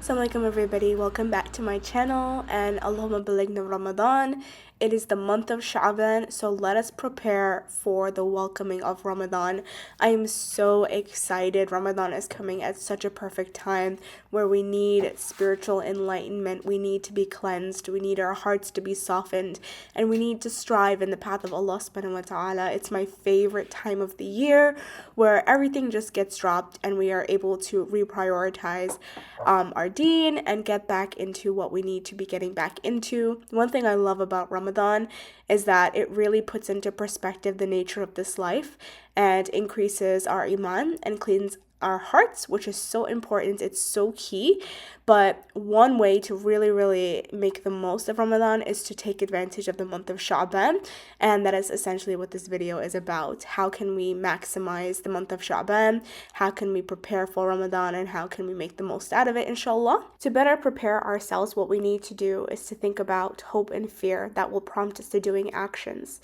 Assalamualaikum everybody, welcome back to my channel and Allahumma balighna Ramadan. It is the month of Sha'ban, so let us prepare for the welcoming of Ramadan. I am so excited. Ramadan is coming at such a perfect time where we need spiritual enlightenment, we need to be cleansed, we need our hearts to be softened, and we need to strive in the path of Allah subhanahu wa ta'ala. It's my favorite time of the year where everything just gets dropped and we are able to reprioritize our deen and get back into what we need to be getting back into. One thing I love about Ramadan is that it really puts into perspective the nature of this life and increases our iman and cleans our hearts, which is so important. It's so key. But one way to really make the most of Ramadan is to take advantage of the month of Sha'ban, and that is essentially what this video is about. How can we maximize the month of Sha'ban? How can we prepare for Ramadan, and how can we make the most out of it, inshallah? To better prepare ourselves, what we need to do is to think about hope and fear that will prompt us to doing actions.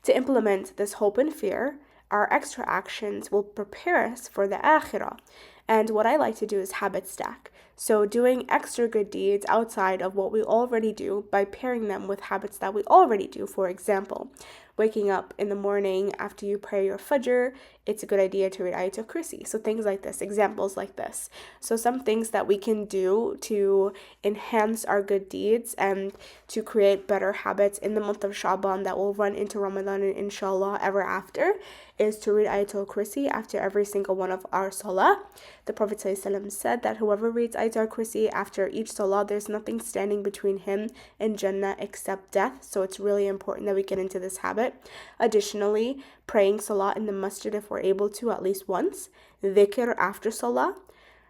To implement this hope and fear, our extra actions will prepare us for the akhirah. And what I like to do is habit stack. So doing extra good deeds outside of what we already do by pairing them with habits that we already do. For example, waking up in the morning after you pray your fajr, it's a good idea to read Ayatul Kursi. So things like this, examples like this. So some things that we can do to enhance our good deeds and to create better habits in the month of Sha'ban that will run into Ramadan and inshallah ever after is to read Ayatul Kursi after every single one of our salah. The Prophet ﷺ said that whoever reads Ayatul Kursi after each salah, there's nothing standing between him and Jannah except death. So it's really important that we get into this habit. Additionally, praying salah in the masjid if we're able to at least once, decor after salah,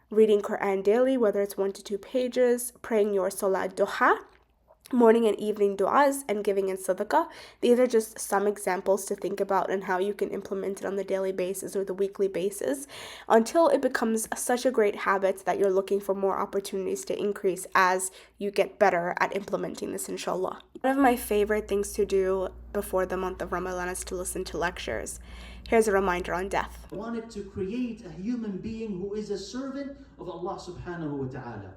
reading Quran daily, whether it's 1 to 2 pages, praying your salah duha, morning and evening du'as, and giving in sadaqah. These are just some examples to think about and how you can implement it on the daily basis or the weekly basis until it becomes such a great habit that you're looking for more opportunities to increase as you get better at implementing this, inshallah. One of my favorite things to do before the month of Ramadan is to listen to lectures. Here's a reminder on death. I wanted to create a human being who is a servant of Allah subhanahu wa ta'ala.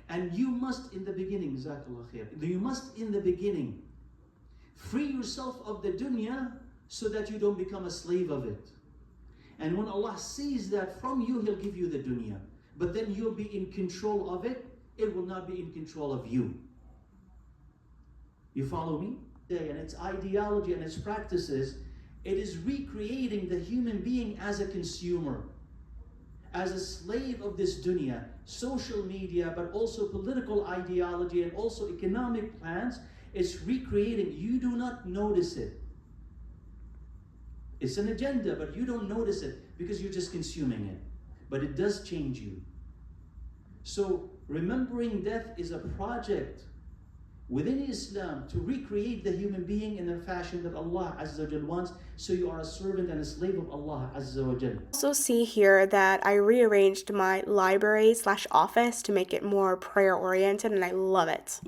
And you must in the beginning, you must in the beginning free yourself of the dunya so that you don't become a slave of it. And when Allah sees that from you, He'll give you the dunya. But then you'll be in control of it. It will not be in control of you. You follow me? And its ideology and its practices, it is recreating the human being as a consumer, as a slave of this dunya, social media, but also political ideology and also economic plans. It's recreating. You do not notice it. It's an agenda, but you don't notice it because you're just consuming it. But it does change you. So remembering death is a project within Islam to recreate the human being in a fashion that Allah Azza wa Jal wants, so you are a servant and a slave of Allah Azza wa Jal. Also see here that I rearranged my library/office to make it more prayer oriented, and I love it.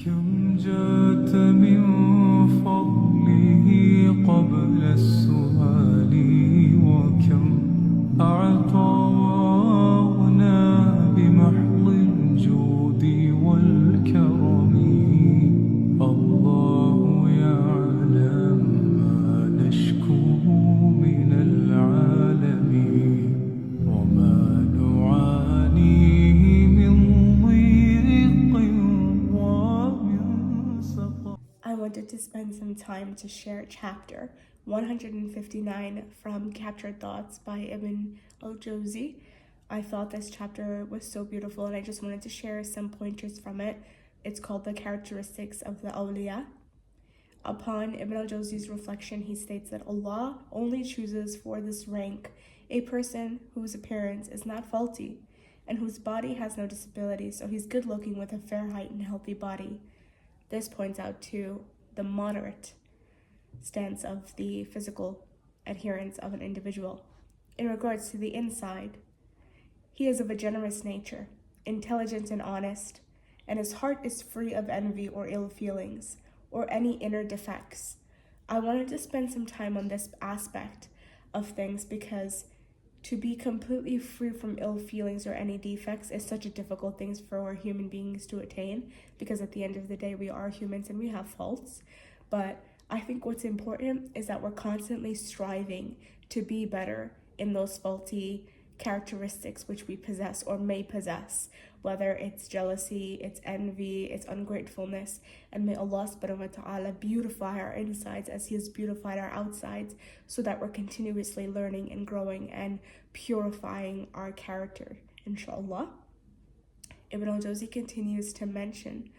To spend some time to share chapter 159 from Captured Thoughts by Ibn al-Jawzi. I thought this chapter was so beautiful and I just wanted to share some pointers from it. It's called The Characteristics of the Awliya. Upon Ibn al-Jawzi's reflection, he states that Allah only chooses for this rank a person whose appearance is not faulty and whose body has no disability, so he's good looking with a fair height and healthy body. This points out to the moderate stance of the physical adherence of an individual. In regards to the inside, he is of a generous nature, intelligent and honest, and his heart is free of envy or ill feelings or any inner defects. I wanted to spend some time on this aspect of things because To be completely free from ill feelings or any defects is such a difficult thing for human beings to attain, because at the end of the day, we are humans and we have faults. But I think what's important is that we're constantly striving to be better in those faulty characteristics which we possess or may possess, whether it's jealousy, it's envy, it's ungratefulness. And may Allah subhanahu wa ta'ala beautify our insides as He has beautified our outsides, so that we're continuously learning and growing and purifying our character, inshallah. Ibn al-Jawzi continues to mention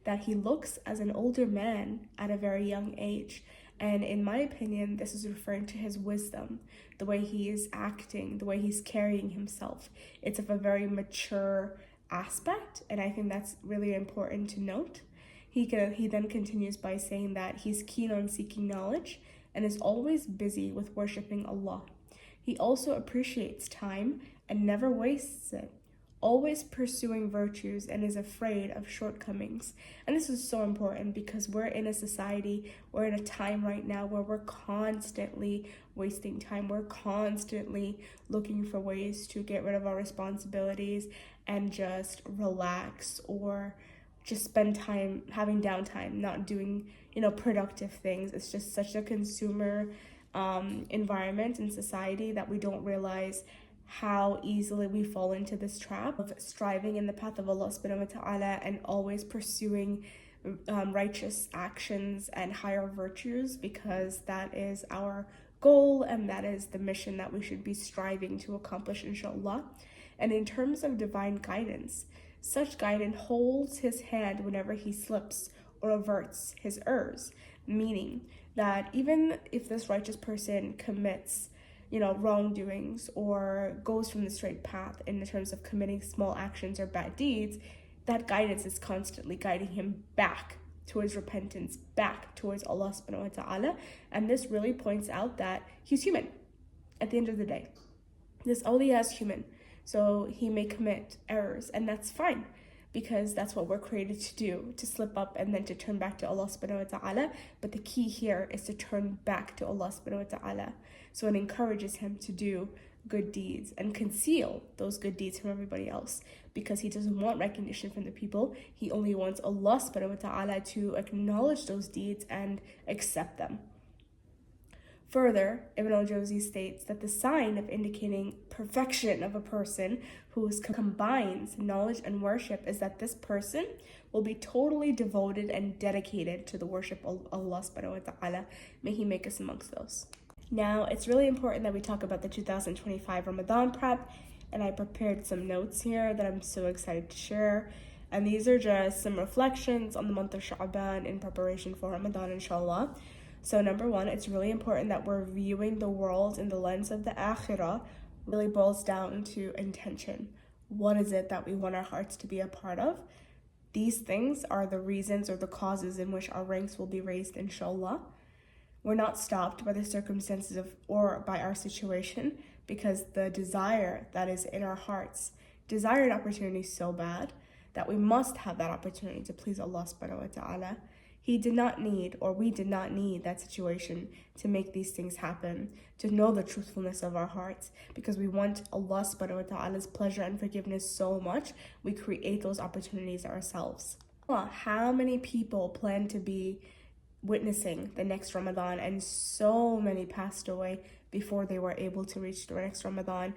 that he looks as an older man at a very young age. And in my opinion, this is referring to his wisdom, the way he is acting, the way he's carrying himself. It's of a very mature aspect, and I think that's really important to note. He then continues by saying that he's keen on seeking knowledge and is always busy with worshipping Allah. He also appreciates time and never wastes it, always pursuing virtues, and is afraid of shortcomings. And this is so important because we're in a society, we're in a time right now where we're constantly wasting time. We're constantly looking for ways to get rid of our responsibilities and just relax, or just spend time having downtime, not doing, productive things. It's just such a consumer environment and society that we don't realize how easily we fall into this trap of striving in the path of Allah subhanahu wa ta'ala and always pursuing righteous actions and higher virtues, because that is our goal and that is the mission that we should be striving to accomplish, inshallah. And in terms of divine guidance, such guidance holds his hand whenever he slips or averts his errors, meaning that even if this righteous person commits wrongdoings or goes from the straight path in terms of committing small actions or bad deeds, that guidance is constantly guiding him back towards repentance, back towards Allah subhanahu wa ta'ala. And this really points out that he's human at the end of the day. This awliya is human, so he may commit errors, and that's fine, because that's what we're created to do, to slip up and then to turn back to Allah subhanahu wa ta'ala. But the key here is to turn back to Allah subhanahu wa ta'ala. So it encourages him to do good deeds and conceal those good deeds from everybody else, because he doesn't want recognition from the people. He only wants Allah subhanahu wa ta'ala to acknowledge those deeds and accept them. Further, Ibn al-Jawzi states that the sign of indicating perfection of a person who combines knowledge and worship is that this person will be totally devoted and dedicated to the worship of Allah subhanahu wa ta'ala. May He make us amongst those. Now, it's really important that we talk about the 2025 Ramadan prep, and I prepared some notes here that I'm so excited to share. And these are just some reflections on the month of Sha'ban in preparation for Ramadan, inshallah. So number one, it's really important that we're viewing the world in the lens of the akhirah. Really boils down to intention. What is it that we want our hearts to be a part of? These things are the reasons or the causes in which our ranks will be raised, inshallah. We're not stopped by the circumstances or by our situation, because the desire that is in our hearts, desire an opportunity so bad that we must have that opportunity to please Allah subhanahu wa ta'ala. He did not need, or we did not need that situation to make these things happen, to know the truthfulness of our hearts, because we want Allah subhanahu wa ta'ala's pleasure and forgiveness so much, we create those opportunities ourselves. How many people plan to be witnessing the next Ramadan, and so many passed away before they were able to reach the next Ramadan.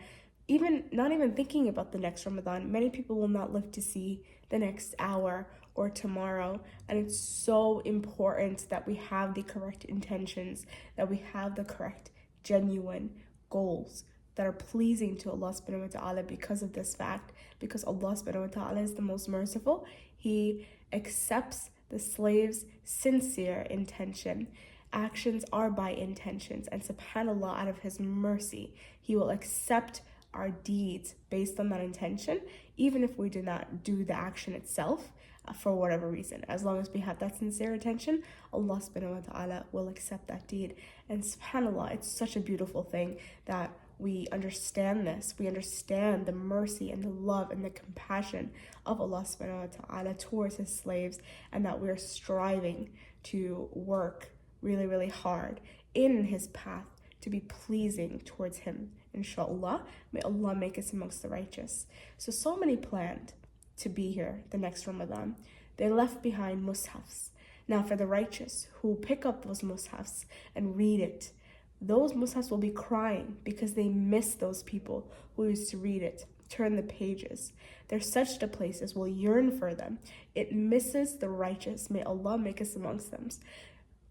Not even thinking about the next Ramadan, many people will not live to see the next hour or tomorrow. And it's so important that we have the correct intentions, that we have the correct genuine goals that are pleasing to Allah subhanahu wa ta'ala because of this fact, because Allah subhanahu wa ta'ala is the most merciful. He accepts the slave's sincere intention. Actions are by intentions, and subhanAllah, out of His mercy, He will accept our deeds based on that intention, even if we did not do the action itself for whatever reason. As long as we have that sincere intention, Allah subhanahu wa ta'ala will accept that deed. And subhanAllah, it's such a beautiful thing that we understand this. We understand the mercy and the love and the compassion of Allah subhanahu wa ta'ala towards His slaves, and that we're striving to work really, really hard in His path to be pleasing towards Him, inshallah. May Allah make us amongst the righteous. So many planned to be here the next Ramadan. They left behind mushafs. Now for the righteous who pick up those mushafs and read it, those mushafs will be crying because they miss those people who used to read it, turn the pages. Their sajda places will yearn for them. It misses the righteous. May Allah make us amongst them.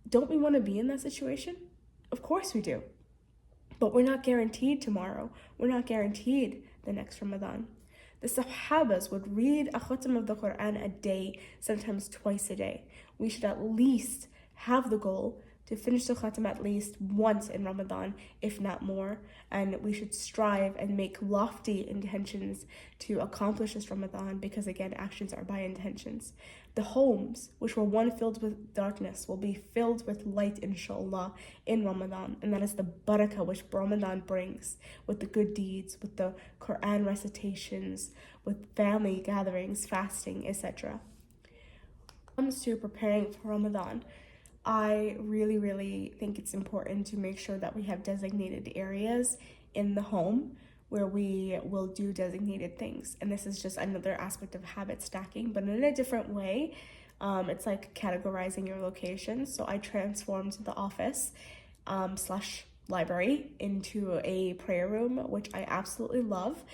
Don't we want to be in that situation? Of course we do. But we're not guaranteed tomorrow. We're not guaranteed the next Ramadan. The Sahabas would read a khatam of the Quran a day, sometimes twice a day. We should at least have the goal to finish the khatam at least once in Ramadan, if not more. And we should strive and make lofty intentions to accomplish this Ramadan, because again, actions are by intentions. The homes, which were once filled with darkness, will be filled with light, inshallah, in Ramadan. And that is the barakah which Ramadan brings, with the good deeds, with the Quran recitations, with family gatherings, fasting, etc. When it comes to preparing for Ramadan, I really think it's important to make sure that we have designated areas in the home where we will do designated things. And this is just another aspect of habit stacking, but in a different way. It's like categorizing your location. So I transformed the office slash library into a prayer room, which I absolutely love.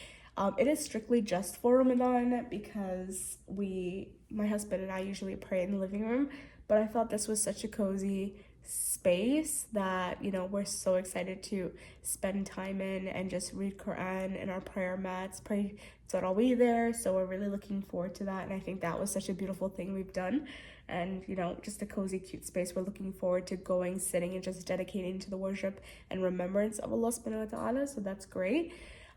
It is strictly just for Ramadan because my husband and I usually pray in the living room, but I thought this was such a cozy space that, we're so excited to spend time in and just read Quran in our prayer mats, pray Tarawih there. So we're really looking forward to that. And I think that was such a beautiful thing we've done. And, just a cozy, cute space. We're looking forward to going, sitting, and just dedicating to the worship and remembrance of Allah subhanahu wa ta'ala. So that's great.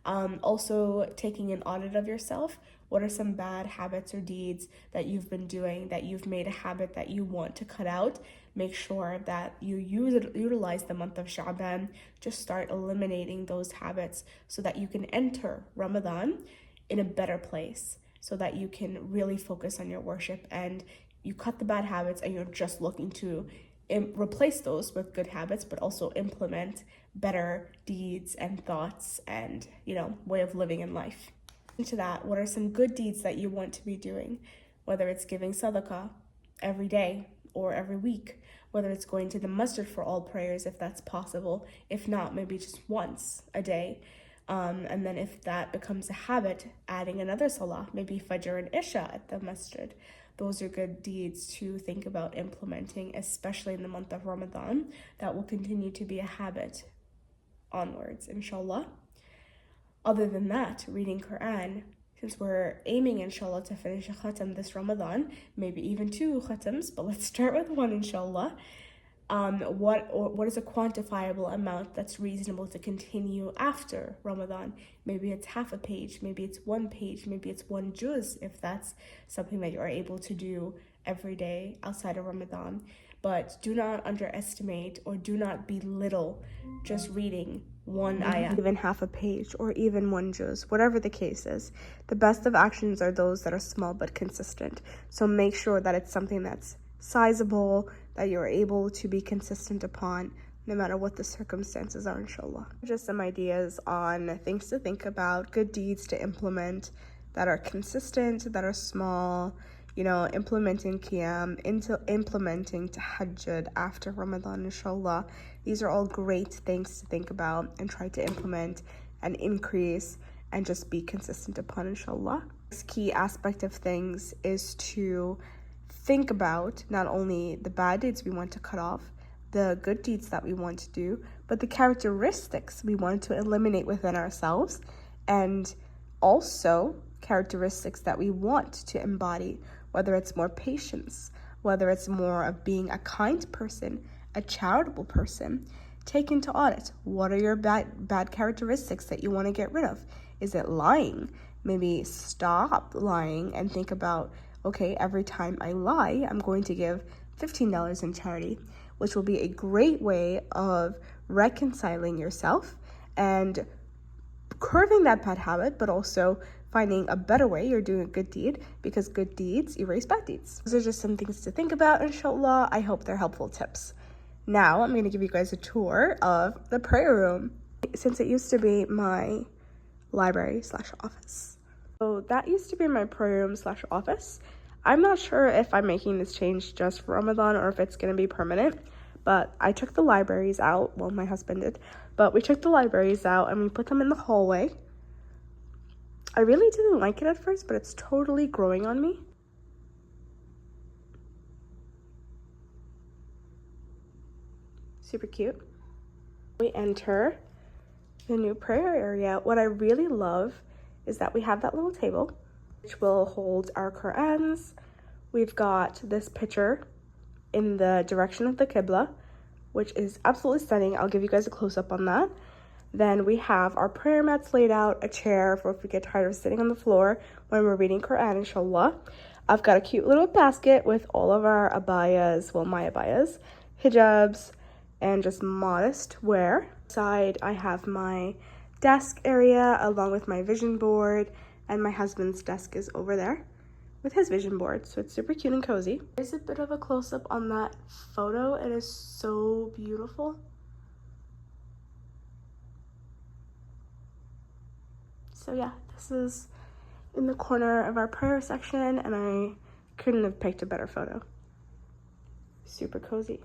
Also taking an audit of yourself. What are some bad habits or deeds that you've been doing that you've made a habit that you want to cut out? Make sure that you utilize the month of Sha'ban. Just start eliminating those habits so that you can enter Ramadan in a better place, so that you can really focus on your worship and you cut the bad habits and you're just looking to replace those with good habits, but also implement better deeds and thoughts and, way of living in life. Into that, what are some good deeds that you want to be doing? Whether it's giving sadaqah every day or every week, whether it's going to the masjid for all prayers if that's possible, if not, maybe just once a day. And then if that becomes a habit, adding another salah, maybe Fajr and Isha at the masjid. Those are good deeds to think about implementing, especially in the month of Ramadan. That will continue to be a habit onwards, inshallah. Other than that, reading Quran, since we're aiming, inshallah, to finish a khatam this Ramadan, maybe even 2 khatams, but let's start with 1, inshallah. What is a quantifiable amount that's reasonable to continue after Ramadan? Maybe it's half a page, maybe it's 1 page, maybe it's 1 juz, if that's something that you are able to do every day outside of Ramadan. But do not underestimate or do not belittle just reading 1 ayah, even half a page, or even 1 juz, whatever the case is. The best of actions are those that are small but consistent. So make sure that it's something that's sizable, that you're able to be consistent upon, no matter what the circumstances are, inshallah. Just some ideas on things to think about, good deeds to implement that are consistent, that are small, implementing qiyam, implementing tahajjud after Ramadan, inshallah. These are all great things to think about and try to implement and increase and just be consistent upon, inshallah. This key aspect of things is to think about not only the bad deeds we want to cut off, the good deeds that we want to do, but the characteristics we want to eliminate within ourselves, and also characteristics that we want to embody, whether it's more patience, whether it's more of being a kind person, a charitable person. Take into audit, what are your bad characteristics that you want to get rid of? Is it lying? Maybe stop lying and think about, okay, every time I lie, I'm going to give $15 in charity, which will be a great way of reconciling yourself and curbing that bad habit, but also finding a better way. You're doing a good deed, because good deeds erase bad deeds. Those are just some things to think about, inshallah. I hope they're helpful tips. Now I'm going to give you guys a tour of the prayer room. since it used to be my library slash office. So that used to be my prayer room slash office. I'm not sure if I'm making this change just for Ramadan or if it's going to be permanent, but I took the libraries out. Well, my husband did, but we took the libraries out and we put them in the hallway. I really didn't like it at first, but it's totally growing on me. Super cute. We enter the new prayer area. What I really love is that we have that little table which will hold our Qur'ans. We've got this picture in the direction of the Qibla, which is absolutely stunning. I'll give you guys a close-up on that. Then we have our prayer mats laid out, a chair for if we get tired of sitting on the floor when we're reading Quran, inshallah. I've got a cute little basket with all of our abayas, well, my abayas, hijabs, and just modest wear. Side, I have my desk area along with my vision board, and my husband's desk is over there with his vision board, so it's super cute and cozy. There's a bit of a close-up on that photo. It is so beautiful. So yeah, this is in the corner of our prayer section, and I couldn't have picked a better photo. Super cozy.